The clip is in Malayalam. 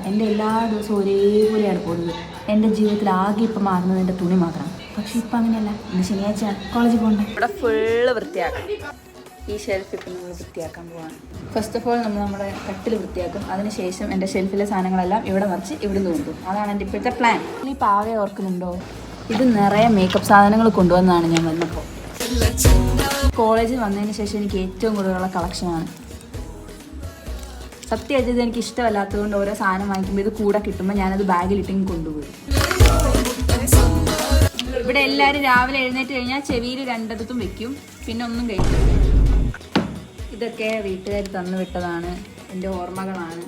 എൻ്റെ എല്ലാ ദിവസവും ഒരേപോലെയാണ് പോകുന്നത്. എൻ്റെ ജീവിതത്തിൽ ആകെ ഇപ്പം മാറുന്നത് എൻ്റെ തുണി മാത്രമാണ്. പക്ഷെ ഇപ്പം അങ്ങനെയല്ല. ഇന്ന് ശനിയാഴ്ചയാണ്, കോളേജിൽ പോകണ്ടേ. ഇവിടെ ഫുള്ള് വൃത്തിയാക്കാം. ഈ ഷെൽഫ് ഇപ്പം നമ്മൾ വൃത്തിയാക്കാൻ പോവാണ്. ഫസ്റ്റ് ഓഫ് ഓൾ നമ്മൾ നമ്മുടെ കട്ടിൽ വൃത്തിയാക്കും. അതിനുശേഷം എൻ്റെ ഷെൽഫിലെ സാധനങ്ങളെല്ലാം ഇവിടെ മറിച്ച് ഇവിടെ കൊണ്ടുപോകും. അതാണ് എൻ്റെ ഇപ്പോഴത്തെ പ്ലാൻ. ഈ പാവയെ ഓർക്കുന്നുണ്ടോ? ഇത് നിറയെ മേക്കപ്പ് സാധനങ്ങൾ കൊണ്ടുവന്നതാണ് ഞാൻ വന്നപ്പോൾ. കോളേജിൽ വന്നതിന് ശേഷം എനിക്ക് ഏറ്റവും കൂടുതലുള്ള കളക്ഷനാണ്. സത്യമായിട്ട് ഇത് എനിക്ക് ഇഷ്ടമല്ലാത്തതുകൊണ്ട് ഓരോ സാധനം വാങ്ങിക്കുമ്പോൾ ഇത് കൂടെ കിട്ടുമ്പോൾ ഞാനത് ബാഗിലിട്ടെങ്കിൽ കൊണ്ടുപോയി. ഇവിടെ എല്ലാവരും രാവിലെ എഴുന്നേറ്റ് കഴിഞ്ഞാൽ ചെവിയിൽ രണ്ടിടത്തും വെക്കും, പിന്നെ ഒന്നും കഴിക്കും. ഇതൊക്കെ വീട്ടുകാർ തന്നു വിട്ടതാണ്, എൻ്റെ ഓർമ്മകളാണ്.